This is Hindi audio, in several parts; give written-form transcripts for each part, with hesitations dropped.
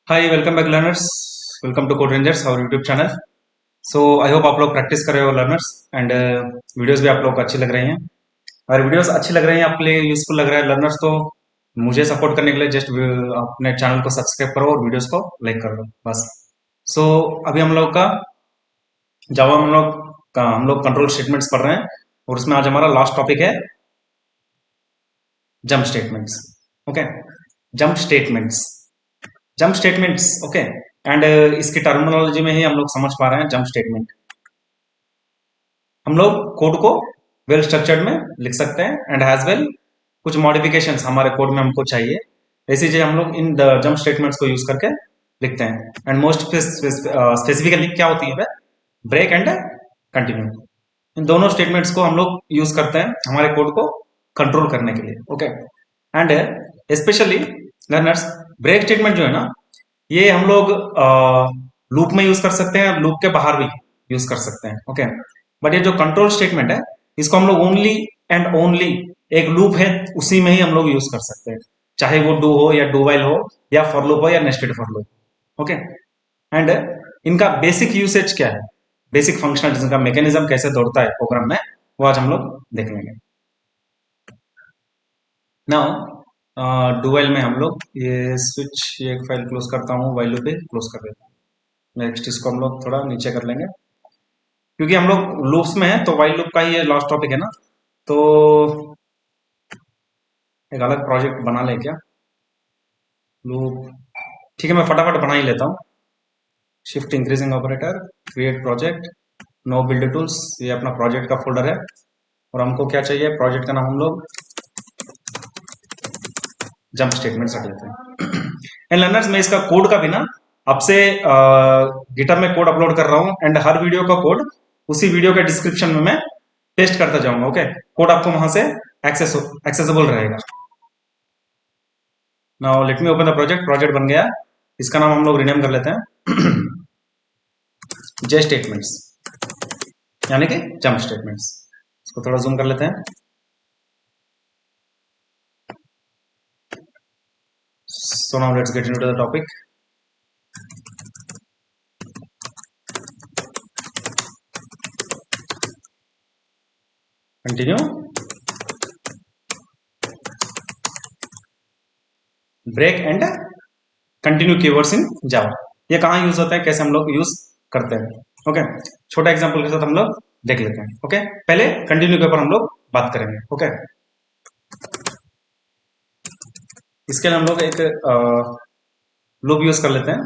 Hi welcome back learners. Welcome to Code Rangers और YouTube channel. So I hope आप लोग प्रैक्टिस कर रहे हो लर्नर्स एंड वीडियोस भी आप लोग को अच्छी लग रही हैं। अगर वीडियोस अच्छी लग रही हैं, आपके लिए यूजफुल लग रहा है लर्नर्स, तो मुझे सपोर्ट करने के लिए जस्ट अपने चैनल को सब्सक्राइब करो और वीडियोस को लाइक कर दो बस। सो अभी हम लोग का जावा हम लोग कंट्रोल स्टेटमेंट्स पढ़ रहे हैं और उसमें आज हमारा लास्ट टॉपिक है jump statements. Okay, jump statements, jump statements. Okay, and इसकी टर्मिनोलॉजी में ही हम लोग समझ पा रहे हैं जंप स्टेटमेंट। हम लोग कोड को वेल स्ट्रक्चर्ड में लिख सकते हैं एंड हैज वेल कुछ मॉडिफिकेशंस हमारे कोड में हमको चाहिए, ऐसी चीज हम लोग इन द जंप स्टेटमेंट्स को यूज करके लिखते हैं। एंड मोस्ट स्पेसिफिकली क्या होती है, ब्रेक एंड कंटिन्यू। इन दोनों स्टेटमेंट्स को हम लोग यूज करते हैं हमारे कोड को कंट्रोल करने के लिए। Okay, and specially learners, break statement जो है ना, ये हम लोग लूप में यूज कर सकते हैं, लूप के बाहर भी यूज कर सकते हैं। ओके, बट ये जो कंट्रोल स्टेटमेंट है, इसको हम लोग ओनली एंड ओनली एक लूप है उसी में ही हम लोग यूज कर सकते हैं, चाहे वो डू हो या डू वाइल हो या फॉर लूप हो या nested for loop. Okay, and इनका बेसिक यूसेज क्या है, बेसिक फंक्शनल जिनका मैकेनिज्म कैसे दौड़ता है प्रोग्राम में, वो आज हम लोग देख लेंगे। नाउ डू वाइल में हम लोग ये स्विच, ये एक फाइल क्लोज करता हूँ, वाइल लूप भी क्लोज कर देता हूँ। नेक्स्ट इसको हम लोग थोड़ा नीचे कर लेंगे क्योंकि हम लोग लूप्स में है, तो वाइल लूप का ही ये लास्ट टॉपिक है ना, तो एक अलग प्रोजेक्ट बना ले क्या लूप। ठीक है, मैं फटाफट बना ही लेता हूँ। Shift increasing operator, create project, know build tools, ये अपना प्रोजेक्ट का फोल्डर है और हमको क्या चाहिए, प्रोजेक्ट का नाम हम लोग जंप स्टेटमेंट रख लेते हैं। एंड लर्नर्स, मैं इसका कोड का भी ना अब से गिटहब में कोड अपलोड कर रहा हूँ एंड हर वीडियो का कोड उसी वीडियो के डिस्क्रिप्शन में मैं पेस्ट करता जाऊंगा। ओके, कोड आपको वहां से एक्सेसिबल रहेगा। Now let me open the project. Project बन गया, इसका नाम हम लोग रिनेम कर लेते हैं जे स्टेटमेंट्स, यानी कि जंप स्टेटमेंट्स। इसको थोड़ा जूम कर लेते हैं। So now let's get into the topic. Continue. Break and continue keywords in Java, ये कहाँ यूज होता है, कैसे हम लोग यूज करते हैं। ओके, छोटा एग्जांपल के साथ हम लोग देख लेते हैं। ओके, पहले कंटिन्यू के ऊपर हम लोग बात करेंगे। ओके, इसके लिए हम लोग एक लूप यूज कर लेते हैं,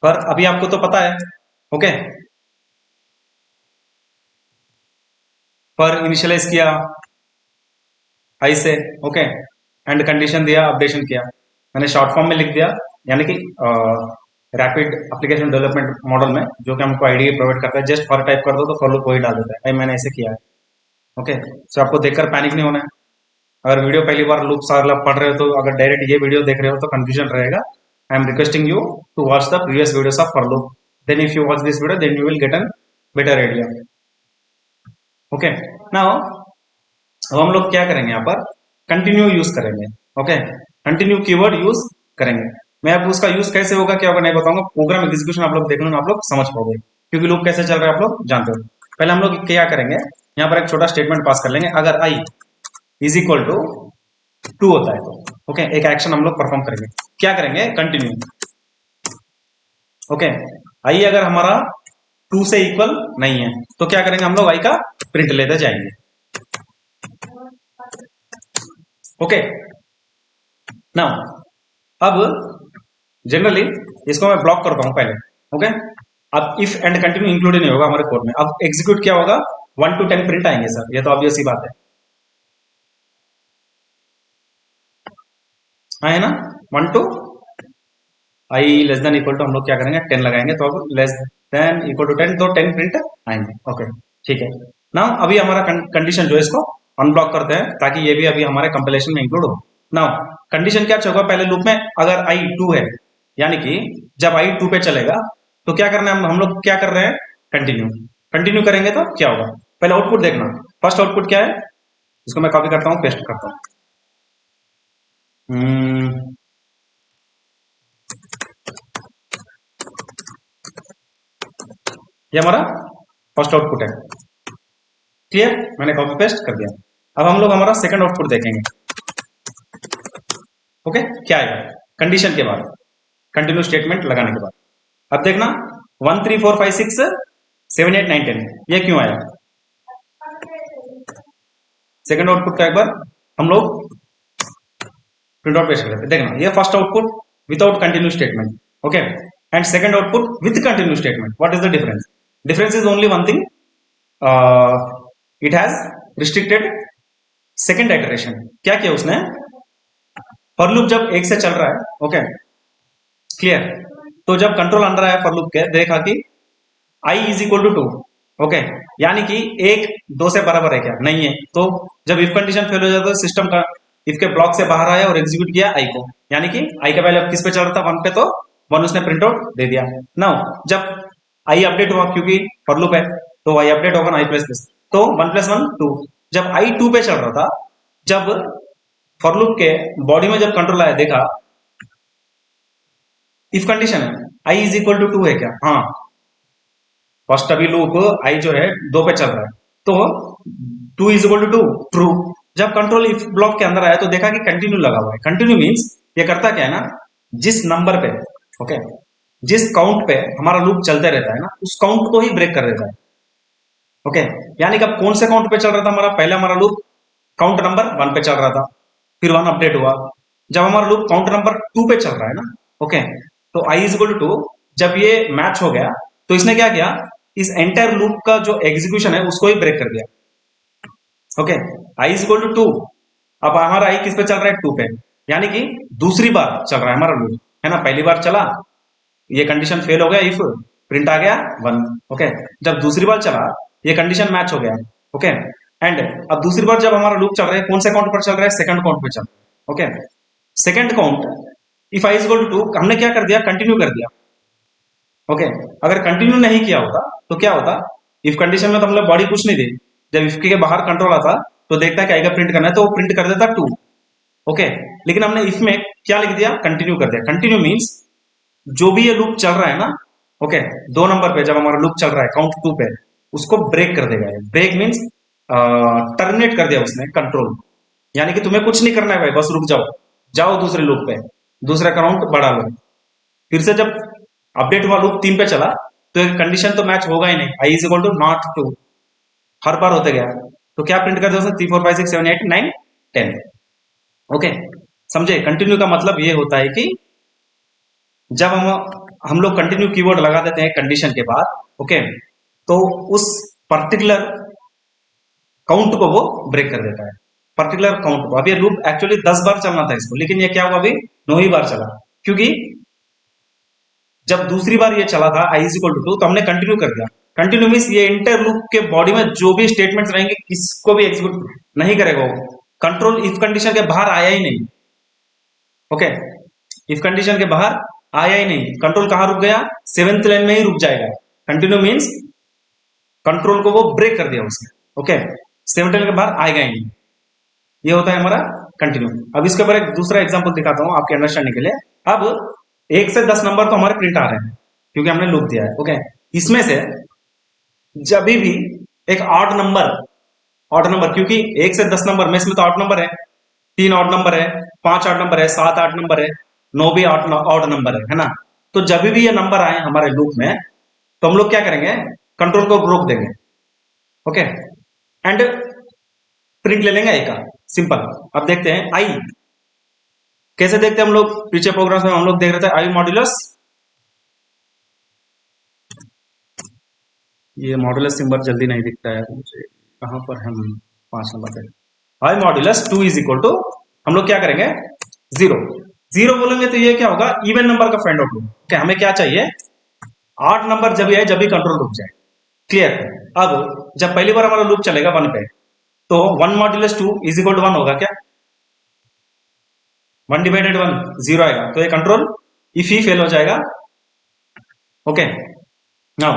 पर अभी आपको तो पता है। ओके, पर इनिशियलाइज किया आई से, ओके, एंड कंडीशन दिया, अपडेशन किया, मैंने शॉर्ट फॉर्म में लिख दिया, यानी कि रैपिड एप्लीकेशन डेवलपमेंट मॉडल में जो कि हमको आईडीई प्रोवाइड करता है, जस्ट फॉर टाइप कर दो तो फॉर लूप वही डाल देता है। मैंने ऐसे किया है। ओके, सो आपको देखकर पैनिक नहीं होना है। अगर वीडियो पहली बार लूप सारा पढ़ रहे हो, तो अगर डायरेक्ट ये वीडियो देख रहे हो तो कंफ्यूजन रहेगा। I am requesting you to watch the previous videos of for loop, then if you watch this video then you will get an better idea. Okay, now अब हम लोग क्या करेंगे, यहाँ पर कंटिन्यू यूज करेंगे। ओके, कंटिन्यू कीवर्ड यूज करेंगे। मैं आपको उसका यूज कैसे होगा क्या होगा नहीं बताऊंगा, प्रोग्राम एग्जीक्यूशन आप लोग देख लो, आप लोग समझ पाओगे, क्योंकि लूप कैसे चल रहा है आप लोग जानते हो। पहले हम लोग क्या करेंगे, यहाँ पर एक छोटा स्टेटमेंट पास कर लेंगे। अगर आई इज इक्वल टू 2 होता है तो ओके, एक एक्शन हम लोग परफॉर्म करेंगे। क्या करेंगे, कंटिन्यू। ओके, आई अगर हमारा 2 से इक्वल नहीं है तो क्या करेंगे, हम लोग आई का प्रिंट लेते जाएंगे। ओके, नाउ अब जनरली इसको मैं ब्लॉक करता हूं पहले। ओके, अब इफ एंड कंटिन्यू इंक्लूड नहीं होगा हमारे कोड में। अब एग्जीक्यूट क्या होगा, 1 to 10 प्रिंट आएंगे सर, ये तो ऑब्वियस ही बात है ना। 1 to I less than equal to हम लोग क्या करेंगे, 10 लगाएंगे, तो अब लेस देन इक्वल टू 10, तो 10 प्रिंट आएंगे। ओके, ठीक है। नाउ अभी हमारा कंडीशन जो है इसको अनब्लॉक करते हैं ताकि ये भी अभी हमारे कंपाइलेशन में इंक्लूड हो। नाउ कंडीशन क्या होगा, पहले लूप में अगर आई 2 है, यानी कि जब आई 2 पे चलेगा तो क्या करना है, हम लोग क्या कर रहे हैं, कंटिन्यू। कंटिन्यू करेंगे तो क्या होगा, पहले आउटपुट देखना। फर्स्ट आउटपुट क्या है, इसको मैं कॉपी करता हूं, पेस्ट करता हूं। ये हमारा फर्स्ट आउटपुट है, क्लियर, मैंने कॉपी पेस्ट कर दिया। अब हम लोग हमारा सेकंड आउटपुट देखेंगे। ओके, क्या आएगा कंडीशन के बाद, कंटिन्यू स्टेटमेंट लगाने के बाद। अब देखना 1 3 4 5 6 7 8 9 10, ये क्यों आया? सेकंड आउटपुट का एक बार हम लोग प्रिंट आउट पेश कर लेते हैं। देखना ये first output without continue statement, okay, and second output with continue statement. What is the difference? Difference is only one thing, it has restricted second iteration. क्या किया उसने, फॉर लूप जब एक से चल रहा है, ओके क्लियर, तो जब कंट्रोल अंडर आया फॉर लूप के, देखा कि आई इज इक्वल टू 2, ओके, यानी कि एक दो से बराबर है क्या, नहीं है, तो जब इफ कंडीशन फेल हो जाता है तो सिस्टम का इफ के ब्लॉक से बाहर आया और एग्जीक्यूट किया आई को, यानी कि आई का वैल्यू किस पे चल रहा था, 1 पे, तो 1 उसने प्रिंट आउट दे दिया। नाउ जब आई अपडेट हुआ, क्योंकि फॉर लूप है तो आई अपडेट होगा आई प्लस प्लस, तो 1 + 1 2। जब आई 2 पे चल रहा था, जब फॉर लूप के बॉडी में जब कंट्रोल आया, देखा इफ कंडीशन है आई इज इक्वल टू 2 है क्या, हाँ, फर्स्ट अभी लूप आई जो है 2 पे चल रहा है, तो 2 इज इक्वल टू 2 ट्रू। जब कंट्रोल इफ ब्लॉक के अंदर आया तो देखा कि कंटिन्यू लगा हुआ है। कंटिन्यू मींस ये करता क्या है ना, जिस नंबर पे, ओके, जिस काउंट पे हमारा लूप चलते रहता है ना, उस काउंट को ही ब्रेक कर देता है, ओके, यानी कि अब कौन से काउंट पे चल रहा था हमारा, पहले हमारा लूप काउंट नंबर 1 पे चल रहा था, फिर 1 अपडेट हुआ। जब हमारा लूप काउंट नंबर 2 पे चल रहा है ना, ओके, तो आई इज इक्वल टू 2, जब ये मैच हो गया तो इसने क्या किया, इस एंटायर लूप का जो एग्जीक्यूशन है उसको ही ब्रेक कर दिया, okay, I is equal to 2। अब हमारा आई किस पे चल रहा है, 2 पे, यानी कि दूसरी बार चल रहा है हमारा लूप, है ना, पहली बार चला, ये कंडीशन फेल हो गया, इफ प्रिंट आ गया 1, ओके, जब दूसरी बार चला ये कंडीशन मैच हो गया, ओके, एंड अब दूसरी बार जब हमारा लूप चल रहा है, कौन से काउंट पर चल रहा है, सेकंड काउंट पे चल रहा है, okay, second count if I is equal to 2, हमने क्या कर दिया, कंटिन्यू कर दिया, ओके, अगर कंटिन्यू नहीं किया होता तो क्या होता, इफ कंडीशन में तो हमने बॉडी कुछ नहीं दी, जब इफ के बाहर कंट्रोल आता तो देखता कि आएगा प्रिंट करना है तो वो प्रिंट कर देता 2, ओके, लेकिन हमने इफ में क्या लिख दिया, कंटिन्यू कर दिया। कंटिन्यू मींस जो भी ये लूप चल रहा है ना, ओके, 2 नंबर पे जब हमारा लूप चल रहा है काउंट 2 पे, उसको ब्रेक कर देगा। ब्रेक मींस टर्मिनेट कर दिया उसने कंट्रोल, यानी कि तुम्हें कुछ नहीं करना है भाई, बस रुक जाओ, जाओ दूसरे लूप पे, दूसरा काउंट बढ़ा लो। फिर से जब अपडेट हुआ लूप 3 पे चला तो एक कंडीशन तो मैच होगा ही नहीं, आई इज इक्वल टू नॉट 2, हर बार होते गया, तो क्या प्रिंट कर दिया 3 4 5 6 7 8 9 10, ओके, समझे। कंटिन्यू का मतलब ये होता है कि जब हम लोग कंटिन्यू कीवर्ड लगा देते हैं कंडीशन के बाद, ओके, तो उस पर्टिकुलर काउंट को वो ब्रेक कर देता है, पर्टिकुलर काउंट को। अब ये लूप एक्चुअली 10 बार चलना था इसको, लेकिन ये क्या हुआ, अभी 9 ही बार चला, क्योंकि जब दूसरी बार ये चला था आई इज इक्वल टू 2, तो हमने कंटिन्यू कर दिया। कंटिन्यू मींस ये इंटर लूप के बॉडी में जो भी स्टेटमेंट्स रहेंगे किसको भी एग्जीक्यूट नहीं करेगा वो, कंट्रोल इफ कंडीशन के बाहर आया ही नहीं, ओके, इफ कंडीशन के बाहर आया ही नहीं, कंट्रोल कहां रुक गया, 7th लाइन में ही रुक जाएगा। कंटिन्यू मींस कंट्रोल को वो ब्रेक कर दिया उसने, ओके, 7th लाइन के बाहर आएगा ही नहीं, ये होता है हमारा कंटिन्यू। अब इसके ऊपर एक दूसरा एग्जांपल दिखाता हूं आपके अंडरस्टैंडिंग के लिए। अब 1 से 10 नंबर तो हमारे प्रिंट आ रहे हैं क्योंकि हमने लूप दिया है, ओके, इसमें से जब भी एक ऑड नंबर, क्योंकि 1 से 10 नंबर में इसमें तो ऑड नंबर है, 3 ऑड नंबर है, 5 ऑड नंबर है, 7 8 नंबर है, 9 भी ऑड नंबर है ना, तो जब भी ये नंबर आए हमारे लूप में तो हम लोग क्या करेंगे, कंट्रोल को रोक देंगे, ओके, एंड प्रिंट ले लेंगे आई का, सिंपल। अब देखते हैं आई कैसे देखते हैं हम लोग, पीछे प्रोग्राम्स में हम लोग देख रहे थे आई मॉड्यूलस, ये मॉड्यूलस सिंबल जल्दी नहीं दिखता है मुझे, कहां पर हम 5 नंबर पे, आई मॉड्यूलस 2 इज इक्वल टू, हम लोग क्या करेंगे 0 0 बोलेंगे तो ये क्या होगा, इवन नंबर का फाइंड आउट होगा, ओके, हमें क्या चाहिए, 8 नंबर जब है जब भी कंट्रोल रुक जाए, क्लियर। अब जब पहली बार हमारा लूप चलेगा 1 पे, तो 1 मॉड्यूलस 2 इज इक्वल टू 1 होगा क्या, 1 डिवाइडेड 1 0 आएगा, तो ये कंट्रोल इफ ही फेल हो जाएगा, ओके। नाउ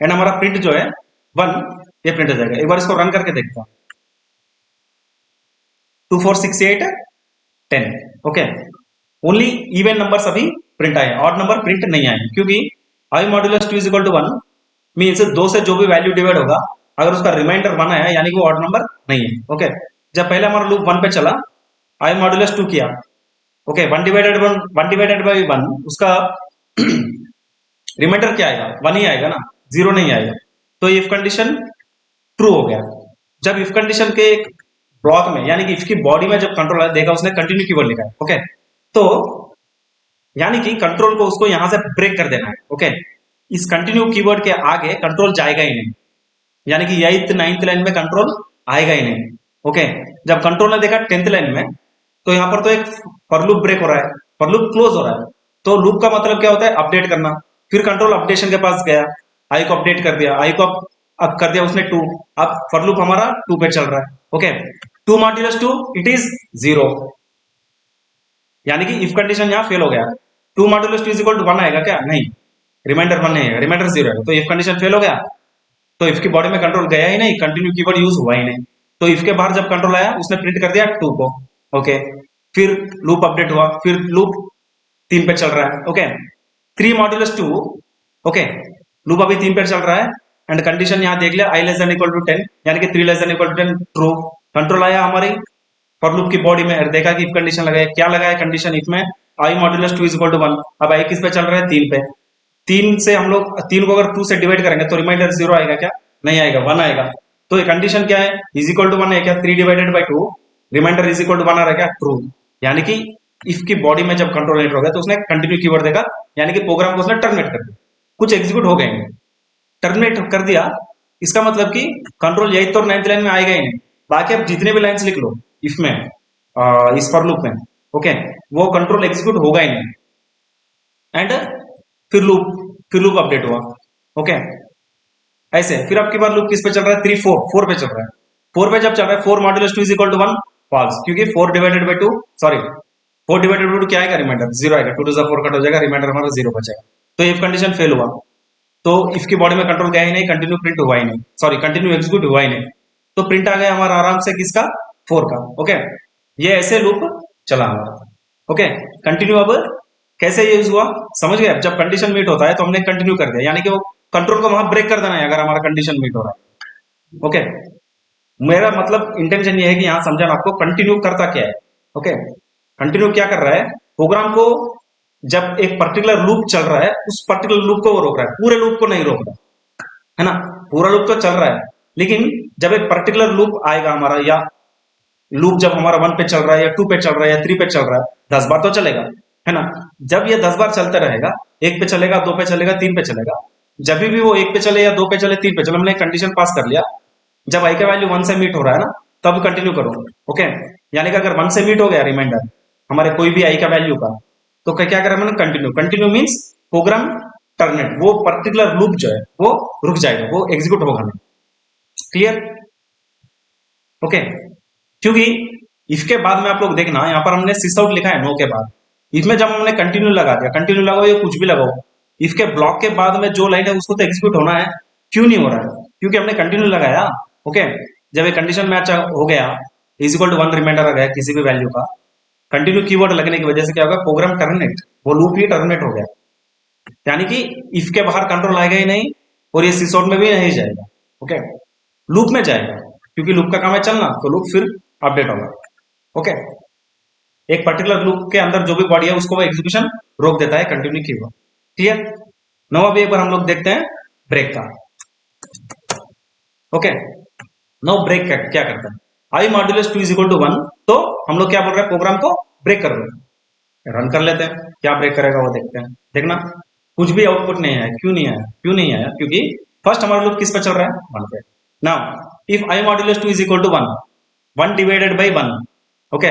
एंड हमारा प्रिंट जो है 1, ये प्रिंट हो जाएगा। एक बार इसको रन करके देखता हूँ। 2 4 6 8 10। ओके, ओनली इवन नंबर अभी प्रिंट आए, ऑड नंबर प्रिंट नहीं आए, क्योंकि i modulus 2 is equal to 1 means 2 से जो भी वैल्यू डिवाइड होगा अगर उसका रिमाइंडर 1 आया यानी कि वो ऑड नंबर नहीं है। ओके, जब पहले हमारा लूप 1 पे चला, आई मॉड्यूलस 2 किया, ओके, 1 डिवाइडेड बाई 1 उसका रिमाइंडर क्या आएगा? 1 ही आएगा ना, 0 नहीं आएगा। तो इफ कंडीशन ट्रू हो गया। जब इफ कंडीशन के ब्लॉक में यानी कि इफ की बॉडी में जब कंट्रोल आया, देखा उसने कंटिन्यू कीवर्ड लिखा है। ओके, तो यानी कि कंट्रोल को उसको यहां से ब्रेक कर देना है। ओके, इस कंटिन्यू कीवर्ड के आगे कंट्रोल जाएगा ही नहीं, यानी कि 8th 9th लाइन में कंट्रोल आएगा ही नहीं। ओके, जब कंट्रोल ने देखा 10th लाइन में, तो यहां पर तो एक फॉर लूप ब्रेक हो रहा है, फॉर लूप क्लोज हो रहा है। तो लूप का मतलब क्या होता है? अपडेट करना। फिर कंट्रोल अपडेशन के पास गया, आई को अपडेट कर दिया, आई को अब कर दिया उसने 2, अब फॉर लूप हमारा 2 पे चल रहा है। ओके, 2 मॉड्यूलस 2 इट इज 0, यानी कि इफ कंडीशन यहां फेल हो गया। 2 मॉड्यूलस 2 इज इक्वल टू 1 आएगा क्या? नहीं, रिमाइंडर 1 नहीं है, रिमाइंडर 0 है। तो इफ कंडीशन फेल हो गया, तो इफ की बॉडी में कंट्रोल गया ही नहीं, कंटिन्यू कीवर्ड यूज हुआ ही नहीं। तो इफ के बाहर जब कंट्रोल आया उसने प्रिंट कर दिया 2 को। ओके, फिर लूप अपडेट हुआ, फिर लूप 3 पे चल रहा है। ओके, 3 मॉड्यूलस 2, ओके, लूप अभी 3 पे चल रहा है एंड कंडीशन यहां देख लिया, I less than equal to 10 यानी कि 3 less than equal to 10 true. Control आया हमारी फॉर लूप की बॉडी में, देखा कि इफ कंडीशन लगाया, क्या लगाया कंडीशन इफ में? आई मॉड्यूलस 2 इज इक्वल टू 1। अब आई किस पे चल रहा है? 3 पे। 3 से हम लोग 3 को अगर 2 से डिवाइड करेंगे तो रिमाइंडर 0 आएगा क्या? नहीं आएगा, 1 आएगा। तो ये कंडीशन क्या है? इज इक्वल टू 1 है क्या? 3 divided by 2 remainder is equal to 1 आ रहा है क्या? ट्रू। यानी कि इफ की बॉडी में जब कंट्रोल एंटर हो गया तो उसने कंटिन्यू कीवर्ड देखा, यानी कि प्रोग्राम को उसने टर्मिनेट कर दिया, कुछ एग्जीक्यूट हो गए, टर्मिनेट कर दिया। इसका मतलब कि कंट्रोल 8th और 9th लाइन में आएगा ही नहीं, बाकी आप जितने भी लाइंस लिख लो इफ में, इस फॉर लूप में, ओके, वो कंट्रोल एग्जीक्यूट होगा ही नहीं। एंड फिर लूप अपडेट हुआ। ओके, ऐसे फिर आपके बाद लूप किस पे चल रहा है? 3 4 पे चल रहा है। 4 पे जब चल रहा है, 4 modulus 2 is equal to 1 false, क्योंकि 4 divided by 2 sorry 4 divided by 2 क्या आएगा? रिमाइंडर 0 आएगा। 2 टू द 4 कट हो जाएगा, रिमाइंडर हमारा 0 बचेगा। तो इफ कंडीशन फेल हुआ, तो इफ की बॉडी में कंट्रोल गया ही नहीं, कंटिन्यू प्रिंट हुआ ही नहीं, सॉरी कंटिन्यू एग्जीक्यूट हुआ ही नहीं। तो प्रिंट आ गया हमारा आराम से किसका? 4 का। ओके, ये ऐसे लूप चला हमारा। ओके, कंटिन्यू अब कैसे यूज हुआ समझ गए? जब कंडीशन मीट होता है तो हमने कंटिन्यू कर दिया, यानी कि वो कंट्रोल को वहां ब्रेक कर देना है अगर हमारा कंडीशन मीट हो रहा है। ओके, मेरा मतलब इंटेंशन ये है कि यहां समझाना आपको कंटिन्यू करता क्या है। ओके, कंटिन्यू क्या कर रहा है? प्रोग्राम को जब एक पर्टिकुलर लूप चल रहा है, उस पर्टिकुलर लूप को वो रोक रहा है, पूरे लूप को नहीं रोक रहा है ना। पूरा लूप तो चल रहा है, लेकिन जब एक पर्टिकुलर लूप आएगा हमारा, या लूप जब हमारा 1 पे चल रहा है या 2 पे चल रहा है या 3 पे चल रहा है, 10 बार तो चलेगा, है ना। जब ये 10 बार चलता रहेगा, 1 पे चलेगा, 2 पे चलेगा, 3 पे चलेगा, जब भी वो 1 पे चले या 2 पे चले, 3 पे चले, हमने कंडीशन पास कर लिया, जब आई का वैल्यू 1 से मीट हो रहा है ना, तब कंटिन्यू करो। ओके, यानी कि अगर 1 से मीट हो गया रिमाइंडर हमारे कोई भी आई का वैल्यू का, तो क्या करें मैंने? Continue. Continue means program terminate, वो पर्टिकुलर लूप जो है वो रुक जाएगा, वो एग्जीक्यूट होगा नहीं। क्लियर? ओके, क्योंकि इसके बाद में आप लोग देखना, यहाँ पर हमने सिस आउट लिखा है नो के बाद, इसमें जब हमने कंटिन्यू लगा दिया, कंटिन्यू लगाओ या कुछ भी लगाओ, इसके ब्लॉक के बाद में जो लाइन है उसको तो एग्जीक्यूट होना है, क्यों नहीं हो रहा है? क्योंकि हमने कंटिन्यू लगाया। ओके, जब ये कंडीशन मैच हो गया, इज इक्वल टू 1 रिमाइंडर आ गया किसी भी वैल्यू का, कंटिन्यू कीवर्ड लगने की वजह से क्या होगा? प्रोग्राम टर्मिनेट, वो लूप ही टर्मिनेट हो गया, यानी कि इफ के बाहर कंट्रोल आएगा ही नहीं और ये सिस आउट में भी नहीं जाएगा। ओके, लूप में जाएगा, क्योंकि लूप का काम है चलना, तो लूप फिर अपडेट होगा। ओके, एक पर्टिकुलर लूप के अंदर जो भी बॉडी है उसको वो एग्जीक्यूशन रोक देता है, कंटिन्यू कीवर्ड। क्लियर? नाउ अभी एक बार हम लोग देखते हैं ब्रेक का। ओके, नाउ ब्रेक क्या करता है? आई मॉड्यूलस 2 इज इक्वल टू 1, तो हम लोग क्या बोल रहे हैं? प्रोग्राम को ब्रेक कर रहे हैं। रन कर लेते हैं, क्या ब्रेक करेगा वो देखते हैं। देखना, कुछ भी आउटपुट नहीं आया। क्यों नहीं आया? क्यों नहीं आया? क्योंकि फर्स्ट हमारा लूप किस पे चल रहा है? 1 पे। Now if I modulus 2 is equal to 1, 1 divided by 1, okay,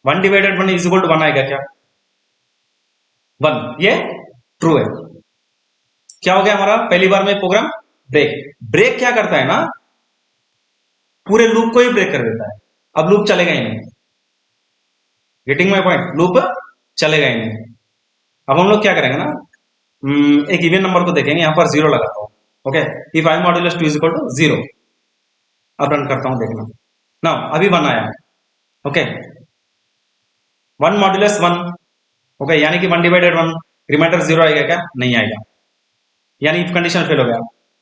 1 divided 1 is equal to 1 आएगा क्या? 1, ये ट्रू है। क्या हो गया हमारा? पहली बार में प्रोग्राम ब्रेक। ब्रेक क्या करता है ना, पूरे लूप को ही ब्रेक कर देता है। अब लूप चलेगा ही नहीं। Getting my point? लूप चलेगा ही नहीं। अब हम लोग क्या करेंगे ना, एक इवन नंबर को देखेंगे, यहां पर 0 लगाता हूं। Okay, if I modulus 2 is equal to 0, अब रन करता हूं, देखना ना अभी 1 आया। Okay, 1 modulus 1। ओके, यानी कि 1 डिवाइडेड 1, रिमाइंडर 0 आएगा क्या? नहीं आएगा, यानी इफ कंडीशन फेल हो गया।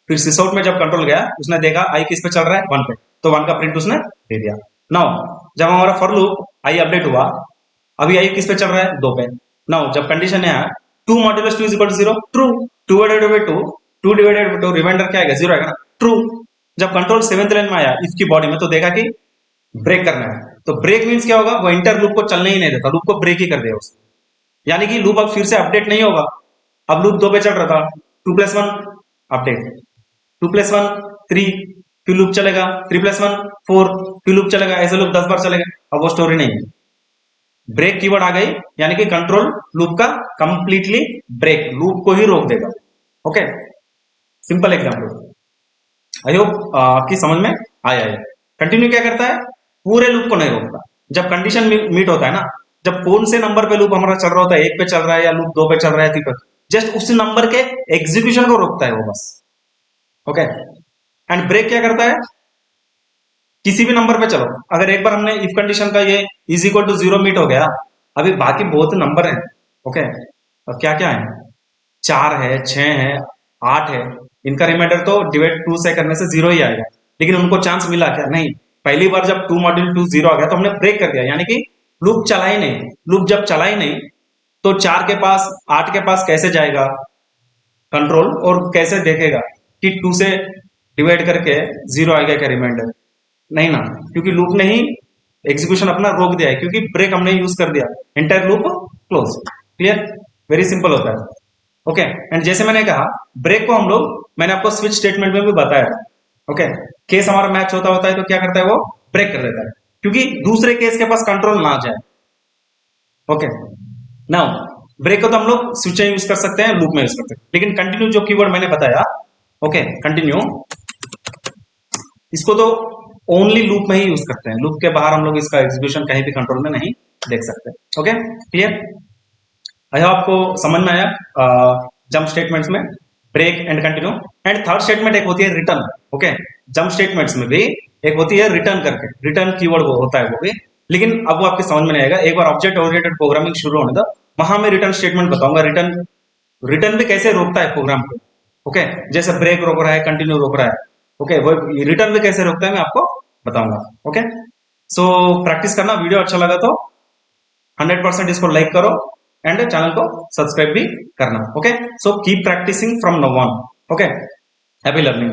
फिर सिसआउट में जब कंट्रोल गया, उसने देखा आई किस पे चल रहा है? 1 पे, तो 1 का प्रिंट उसने दे दिया। नाउ जब हमारा फॉर लूप आई अपडेट हुआ, अभी आई किस पे चल रहा है? 2 पे। नाउ जब कंडीशन है 2 modulus 2 is equal to 0, true. 2 divided by 2, 2 divided by 2, remainder क्या आएगा? 0 आएगा ना, ट्रू। जब कंट्रोल 7th लाइन में आया इफ की बॉडी में, तो देखा कि ब्रेक करना है, तो ब्रेक मीन्स क्या होगा? वो इंटर लूप को चलने ही नहीं देता, लूप को ब्रेक ही कर दिया उसने, यानी कि लूप अब फिर से अपडेट नहीं होगा। अब लूप 2 पे चल रहा था, 2 + 1 अपडेट, 2 + 1 3, फिर लूप चलेगा, 3 + 1 4, फिर लूप चलेगा, ऐसे लूप 10 बार चलेगा। अब वो स्टोरी नहीं है, ब्रेक कीवर्ड आ गई, यानी कि कंट्रोल लूप का कंप्लीटली ब्रेक, लूप को ही रोक देगा। Okay, simple example, I hope आपकी समझ में आया है। कंटिन्यू क्या करता है? पूरे लूप को नहीं रोकता। जब कंडीशन मीट होता है ना, जब कौन से नंबर पे लूप हमारा चल रहा होता है, 1 पे चल रहा है या लूप 2 पे चल रहा है, 3 पे, जस्ट उस नंबर के एग्जीक्यूशन को रोकता है वो बस। ओके, एंड ब्रेक क्या करता है? किसी भी नंबर पे चलो, अगर एक बार हमने इफ कंडीशन का ये इज इक्वल टू 0 मीट हो गया, अभी बाकी बहुत नंबर हैं। ओके, और क्या क्या है? 4 है, 6 है, 8 है, इनका रिमाइंडर तो डिवाइड 2 से करने से 0 ही आएगा, लेकिन उनको चांस मिला क्या? नहीं। पहली बार जब 2 मॉड्यूल 2 0 आ गया तो हमने ब्रेक कर दिया, यानी कि लूप चला ही नहीं। लूप जब चला ही नहीं, तो 4 के पास 8 के पास कैसे जाएगा कंट्रोल, और कैसे देखेगा कि 2 से डिवाइड करके 0 आएगा क्या रिमाइंडर? नहीं ना, क्योंकि लूप ने ही एग्जीक्यूशन अपना रोक दिया है, क्योंकि ब्रेक हमने यूज कर दिया, entire loop close. Clear? Very simple होता है। ओके, एंड जैसे मैंने कहा, ब्रेक को हम लोग, मैंने आपको स्विच स्टेटमेंट में भी बताया। ओके, केस हमारा मैच होता है तो क्या करता है? वो ब्रेक कर देता है, क्योंकि दूसरे केस के पास कंट्रोल ना जाए। ओके, नाउ ब्रेक को तो हम लोग स्विच में यूज कर सकते हैं, लूप में यूज कर सकते हैं, लेकिन कंटिन्यू जो कीवर्ड मैंने बताया, ओके, कंटिन्यू, इसको तो ओनली लूप में ही यूज करते हैं, लूप के बाहर हम लोग इसका एग्जीक्यूशन कहीं भी कंट्रोल में नहीं देख सकते। Okay, clear? आई होप आपको समझ में आया जंप स्टेटमेंट्स में break and continue. And third statement एक होती है रिटर्न। ओके, जंप स्टेटमेंट्स में भी एक होती है रिटर्न करके, रिटर्न कीवर्ड वो होता है वो भी, लेकिन अब वो आपके समझ में नहीं आएगा। एक बार ऑब्जेक्ट ओरिएंटेड प्रोग्रामिंग शुरू होने दो, वहां मैं रिटर्न स्टेटमेंट बताऊंगा, रिटर्न रिटर्न भी कैसे रोकता है प्रोग्राम को। ओके, जैसे ब्रेक रोक रहा है, कंटिन्यू रोक रहा है, ओके, वो रिटर्न भी कैसे रोकता है मैं आपको बताऊंगा। ओके, सो प्रैक्टिस करना, वीडियो अच्छा लगा तो 100% इसको लाइक करो, एंड चैनल को सब्सक्राइब भी करना। Okay, so keep practising from now on. Okay, happy learning.